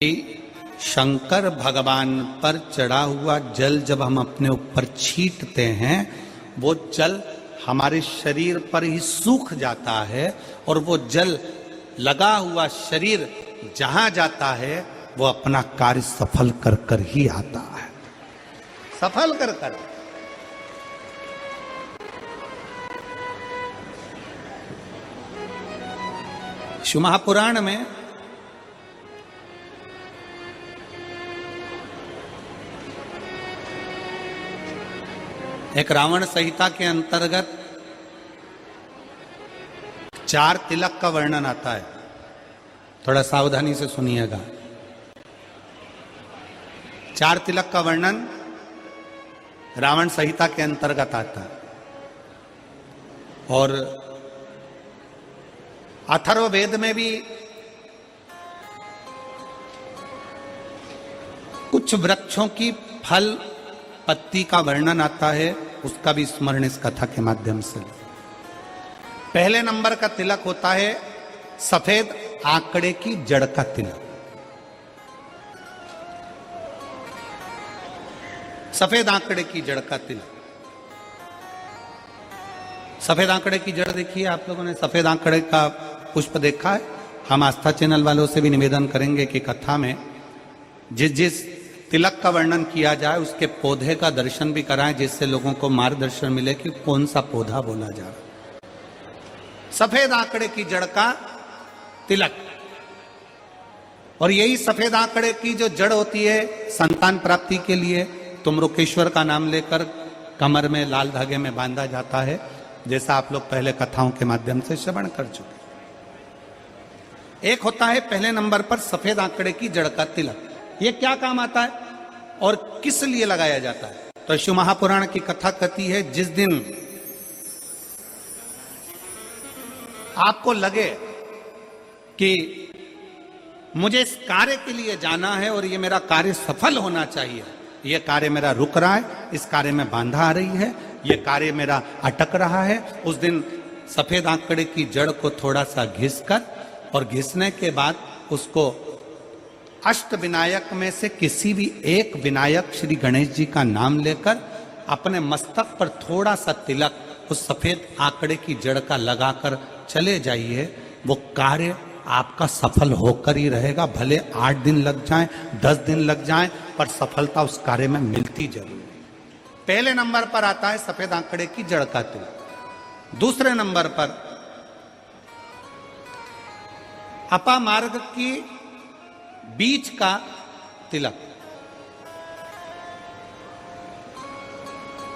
शंकर भगवान पर चढ़ा हुआ जल जब हम अपने ऊपर छींटते हैं, वो जल हमारे शरीर पर ही सूख जाता है और वो जल लगा हुआ शरीर जहां जाता है वो अपना कार्य सफल कर कर ही आता है, सफल कर कर। शिव महापुराण में एक रावण संहिता के अंतर्गत 4 तिलक का वर्णन आता है। थोड़ा सावधानी से सुनिएगा। 4 तिलक का वर्णन रावण संहिता के अंतर्गत आता है और अथर्ववेद में भी कुछ वृक्षों की फल पत्ती का वर्णन आता है, उसका भी स्मरण इस कथा के माध्यम से। पहले नंबर का तिलक होता है सफेद आंकड़े की जड़ का तिलक। सफेद आंकड़े की जड़ का तिलक। सफेद आंकड़े की जड़ देखिए, आप लोगों ने सफेद आंकड़े का पुष्प देखा है? हम आस्था चैनल वालों से भी निवेदन करेंगे कि कथा में जिस जिस तिलक का वर्णन किया जाए उसके पौधे का दर्शन भी कराएं, जिससे लोगों को मार्गदर्शन मिले कि कौन सा पौधा बोला जा रहा है। सफेद आंकड़े की जड़ का तिलक। और यही सफेद आंकड़े की जो जड़ होती है संतान प्राप्ति के लिए तुमरुकेश्वर का नाम लेकर कमर में लाल धागे में बांधा जाता है, जैसा आप लोग पहले कथाओं के माध्यम से श्रवण कर चुके। एक होता है पहले नंबर पर सफेद आंकड़े की जड़ का तिलक। ये क्या काम आता है और किस लिए लगाया जाता है? तो शिव महापुराण की कथा कहती है, जिस दिन आपको लगे कि मुझे इस कार्य के लिए जाना है और ये मेरा कार्य सफल होना चाहिए, ये कार्य मेरा रुक रहा है, इस कार्य में बाधा आ रही है, ये कार्य मेरा अटक रहा है, उस दिन सफेद आंकड़े की जड़ को थोड़ा सा घिस कर और घिसने के बाद उसको अष्ट विनायक में से किसी भी एक विनायक श्री गणेश जी का नाम लेकर अपने मस्तक पर थोड़ा सा तिलक उस सफेद आंकड़े की जड़ का लगाकर चले जाइए। वो कार्य आपका सफल होकर ही रहेगा, भले 8 दिन लग जाएं, 10 दिन लग जाएं, पर सफलता उस कार्य में मिलती जरूर। पहले नंबर पर आता है सफेद आंकड़े की जड़ का तिलक। दूसरे नंबर पर अपामार्ग की बीज का तिलक।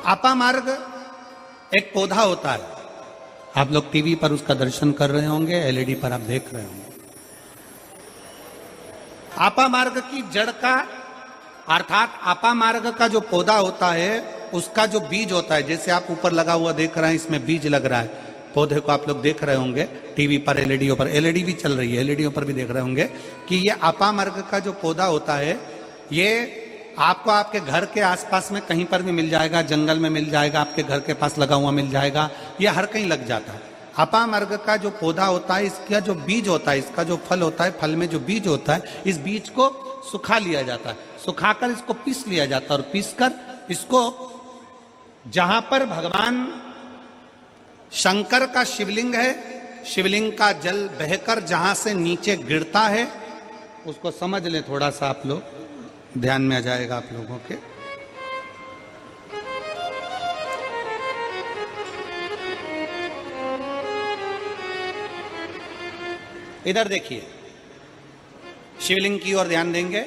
अपामार्ग एक पौधा होता है, आप लोग टीवी पर उसका दर्शन कर रहे होंगे, एलईडी पर आप देख रहे होंगे। अपामार्ग की जड़ का अर्थात अपामार्ग का जो पौधा होता है उसका जो बीज होता है, जैसे आप ऊपर लगा हुआ देख रहे हैं, इसमें बीज लग रहा है, पौधे को आप लोग देख रहे होंगे टीवी पर, एलईडीओ पर, एलईडी भी चल रही है, एलईडीओ पर भी देख रहे होंगे कि ये अपामार्ग का जो पौधा होता है ये आपको आपके घर के आसपास में कहीं पर भी मिल जाएगा, जंगल में मिल जाएगा, आपके घर के पास लगा हुआ मिल जाएगा, ये हर कहीं लग जाता है। अपामार्ग का जो पौधा होता है, इसका जो बीज होता है, इसका जो फल होता है, फल में जो बीज होता है, इस बीज को सुखा लिया जाता है, सुखाकर इसको पीस लिया जाता है और पीसकर इसको जहां पर भगवान शंकर का शिवलिंग है, शिवलिंग का जल बहकर जहां से नीचे गिरता है, उसको समझ लें, थोड़ा सा आप लोग ध्यान में आ जाएगा आप लोगों के। इधर देखिए, शिवलिंग की ओर ध्यान देंगे।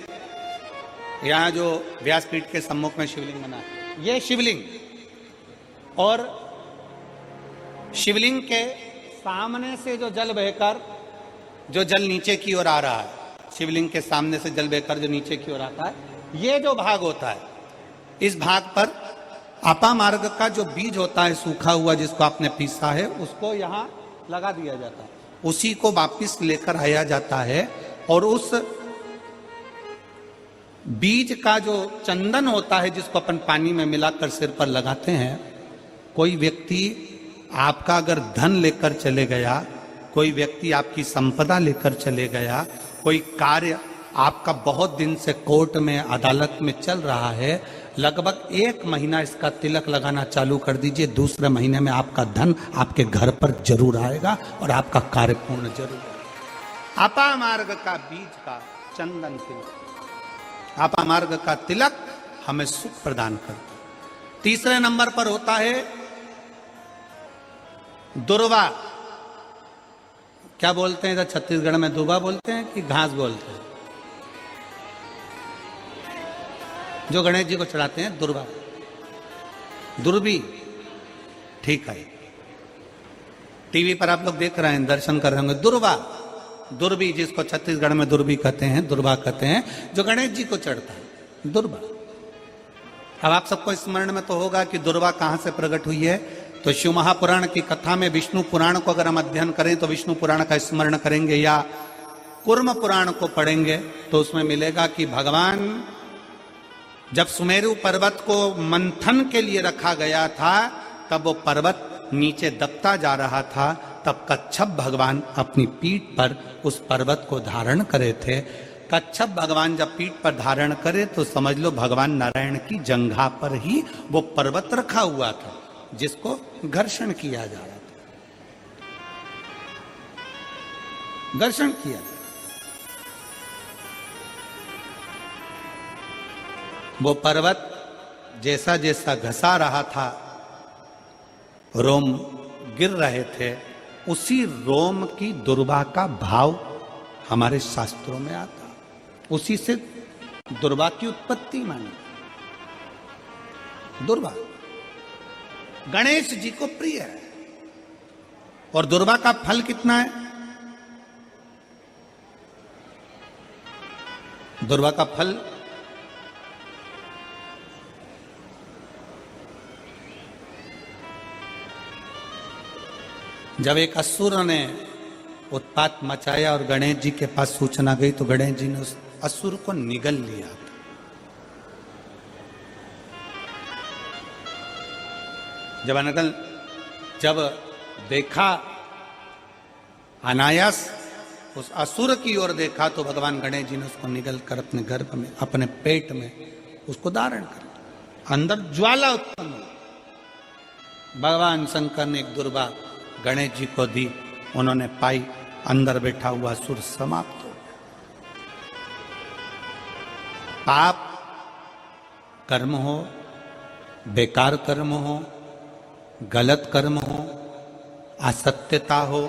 यहां जो व्यासपीठ के सम्मुख में शिवलिंग बना है, ये शिवलिंग, और शिवलिंग के सामने से जो जल बहकर जो जल नीचे की ओर आ रहा है, शिवलिंग के सामने से जल बहकर जो नीचे की ओर आता है, ये जो भाग होता है, इस भाग पर अपामार्ग का जो बीज होता है सूखा हुआ, जिसको आपने पीसा है, उसको यहां लगा दिया जाता है, उसी को वापिस लेकर आया जाता है और उस बीज का जो चंदन होता है, जिसको अपन पानी में मिलाकर सिर पर लगाते हैं, कोई व्यक्ति आपका अगर धन लेकर चले गया, कोई व्यक्ति आपकी संपदा लेकर चले गया, कोई कार्य आपका बहुत दिन से कोर्ट में अदालत में चल रहा है, लगभग 1 महीना इसका तिलक लगाना चालू कर दीजिए। दूसरे महीने में आपका धन आपके घर पर जरूर आएगा और आपका कार्य पूर्ण जरूर होगा। अपामार्ग का बीज का चंदन तिलक, अपामार्ग का तिलक हमें सुख प्रदान करता है। तीसरे नंबर पर होता है दुर्वा। क्या बोलते हैं इधर छत्तीसगढ़ में, दुर्वा बोलते हैं कि घास बोलते हैं? जो गणेश जी को चढ़ाते हैं दुर्वा, दुर्बी, ठीक है। टीवी पर आप लोग देख रहे हैं, दर्शन कर रहे होंगे। दुर्वा, दुर्बी, जिसको छत्तीसगढ़ में दुर्बी कहते हैं, दुर्वा कहते हैं, जो गणेश जी को चढ़ता है, दुर्वा। अब आप सबको स्मरण में तो होगा कि दुर्वा कहां से प्रकट हुई है। तो शिव महापुराण की कथा में विष्णु पुराण को अगर हम अध्ययन करें तो विष्णु पुराण का स्मरण करेंगे या कूर्म पुराण को पढ़ेंगे तो उसमें मिलेगा कि भगवान जब सुमेरु पर्वत को मंथन के लिए रखा गया था, तब वो पर्वत नीचे दबता जा रहा था, तब कच्छप भगवान अपनी पीठ पर उस पर्वत को धारण करे थे। कच्छप भगवान जब पीठ पर धारण करे तो समझ लो भगवान नारायण की जंघा पर ही वो पर्वत रखा हुआ था, जिसको घर्षण किया जा रहा था, घर्षण किया। वो पर्वत जैसा जैसा घसा रहा था, रोम गिर रहे थे, उसी रोम की दुर्वा का भाव हमारे शास्त्रों में आता, उसी से दुर्वा की उत्पत्ति मानी। दुर्वा गणेश जी को प्रिय है। और दुर्वा का फल कितना है? दुर्वा का फल जब एक असुर ने उत्पात मचाया और गणेश जी के पास सूचना गई तो गणेश जी ने उस असुर को निगल लिया। जब देखा अनायास उस असुर की ओर देखा तो भगवान गणेश जी ने उसको निगल कर अपने गर्भ में, अपने पेट में उसको धारण कर, अंदर ज्वाला उत्पन्न हुई। भगवान शंकर ने एक दुर्वा गणेश जी को दी, उन्होंने पाई, अंदर बैठा हुआ असुर समाप्त हो। पाप कर्म हो, बेकार कर्म हो, गलत कर्म हो, असत्यता हो,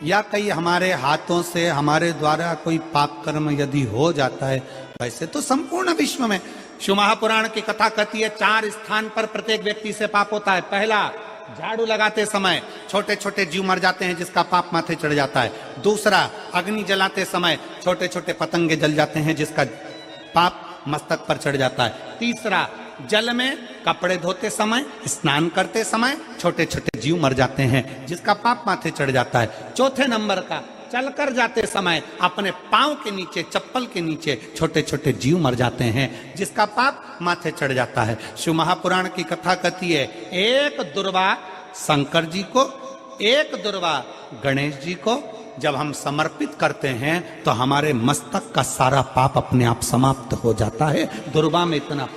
या कई हमारे हाथों से हमारे द्वारा कोई पाप कर्म यदि हो जाता है, वैसे तो संपूर्ण विश्व में शिव महापुराण की कथा कहती है 4 स्थान पर प्रत्येक व्यक्ति से पाप होता है। पहला, झाड़ू लगाते समय छोटे छोटे जीव मर जाते हैं जिसका पाप माथे चढ़ जाता है। दूसरा, अग्नि जलाते समय छोटे छोटे पतंगे जल जाते हैं जिसका पाप मस्तक पर चढ़ जाता है। तीसरा, जल में कपड़े धोते समय, स्नान करते समय छोटे छोटे जीव मर जाते हैं जिसका पाप माथे चढ़ जाता है। चौथे नंबर का, चलकर जाते समय अपने पांव के नीचे, चप्पल के नीचे छोटे छोटे जीव मर जाते हैं जिसका पाप माथे चढ़ जाता है। शिव महापुराण की कथा कहती है एक दुर्वा शंकर जी को, एक दुर्वा गणेश जी को जब हम समर्पित करते हैं तो हमारे मस्तक का सारा पाप अपने आप समाप्त हो जाता है। दुर्वा में इतना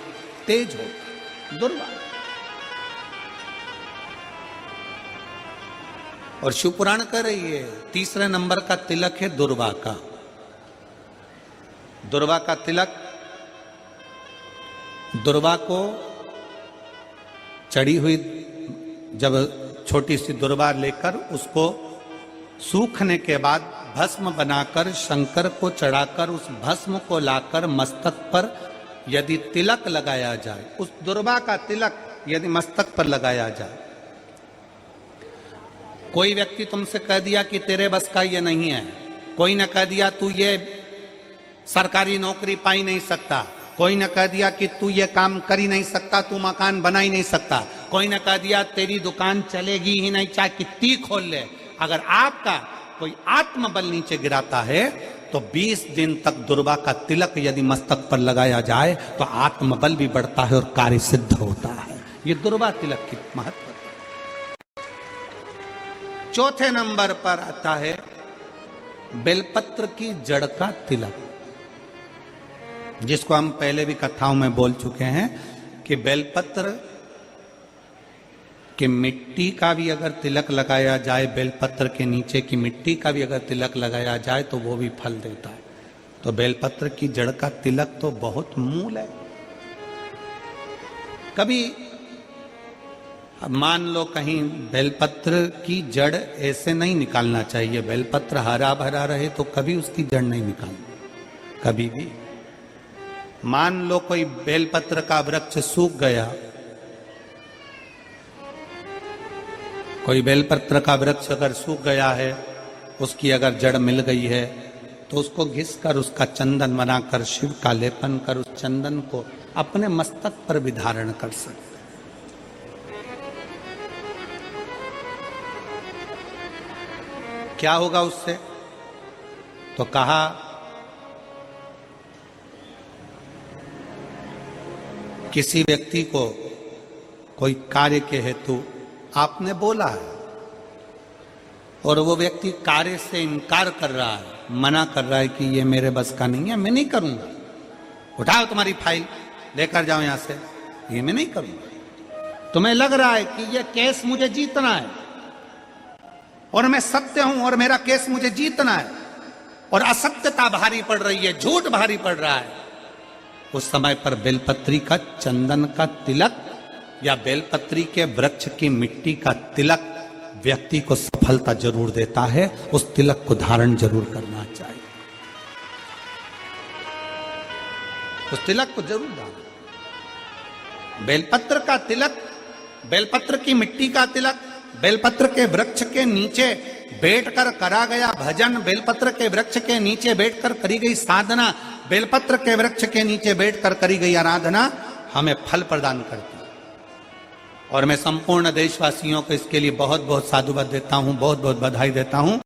तेज हो, दुर्वा। और शिव पुराण कह रही है तीसरे नंबर का तिलक है दुर्वा का। दुर्वा का तिलक, दुर्वा को चढ़ी हुई जब छोटी सी दुर्वा लेकर उसको सूखने के बाद भस्म बनाकर शंकर को चढ़ाकर उस भस्म को लाकर मस्तक पर यदि तिलक लगाया जाए, उस दुर्वा का तिलक यदि मस्तक पर लगाया जाए, कोई व्यक्ति तुमसे कह दिया कि तेरे बस का ये नहीं है, कोई ने कह दिया तू ये सरकारी नौकरी पा ही नहीं सकता, कोई ने कह दिया कि तू ये काम कर ही नहीं सकता, तू मकान बना ही नहीं सकता, कोई ने कह दिया तेरी दुकान चलेगी ही नहीं चाहे कितनी खोल ले, अगर आपका कोई आत्मबल नीचे गिराता है तो 20 दिन तक दुर्वा का तिलक यदि मस्तक पर लगाया जाए तो आत्मबल भी बढ़ता है और कार्य सिद्ध होता है। ये दुर्वा तिलक की महत्व। चौथे नंबर पर आता है बेलपत्र की जड़ का तिलक। जिसको हम पहले भी कथाओं में बोल चुके हैं कि बेलपत्र कि मिट्टी का भी अगर तिलक लगाया जाए, बेलपत्र के नीचे की मिट्टी का भी अगर तिलक लगाया जाए तो वो भी फल देता है। तो बेलपत्र की जड़ का तिलक तो बहुत मूल है। कभी मान लो कहीं बेलपत्र की जड़ ऐसे नहीं निकालना चाहिए, बेलपत्र हरा भरा रहे तो कभी उसकी जड़ नहीं निकालनी, कभी भी। मान लो कोई बेलपत्र का वृक्ष सूख गया, कोई बेलपत्र का वृक्ष अगर सूख गया है, उसकी अगर जड़ मिल गई है तो उसको घिस कर उसका चंदन बनाकर शिव का लेपन कर उस चंदन को अपने मस्तक पर भी धारण कर सकते। क्या होगा उससे? तो कहा किसी व्यक्ति को कोई कार्य के हेतु आपने बोला है और वो व्यक्ति कार्य से इनकार कर रहा है, मना कर रहा है कि ये मेरे बस का नहीं है, मैं नहीं करूंगा, उठाओ तुम्हारी फाइल लेकर जाओ यहां से, ये मैं नहीं करूंगा। तुम्हें लग रहा है कि ये केस मुझे जीतना है और मैं सत्य हूं और मेरा केस मुझे जीतना है और असत्यता भारी पड़ रही है, झूठ भारी पड़ रहा है। उस समय पर बेलपत्री का चंदन का तिलक या बेलपत्री के वृक्ष की मिट्टी का तिलक व्यक्ति को सफलता जरूर देता है। उस तिलक को धारण जरूर करना चाहिए, उस तिलक को जरूर धारण। बेलपत्र का तिलक, बेलपत्र की मिट्टी का तिलक, बेलपत्र के वृक्ष के नीचे बैठकर करा गया भजन, बेलपत्र के वृक्ष के नीचे बैठकर करी गई साधना, बेलपत्र के वृक्ष के नीचे बैठकर करी गई आराधना हमें फल प्रदान करती है। और मैं संपूर्ण देशवासियों को इसके लिए बहुत बहुत साधुवाद देता हूं, बहुत बहुत बधाई देता हूं।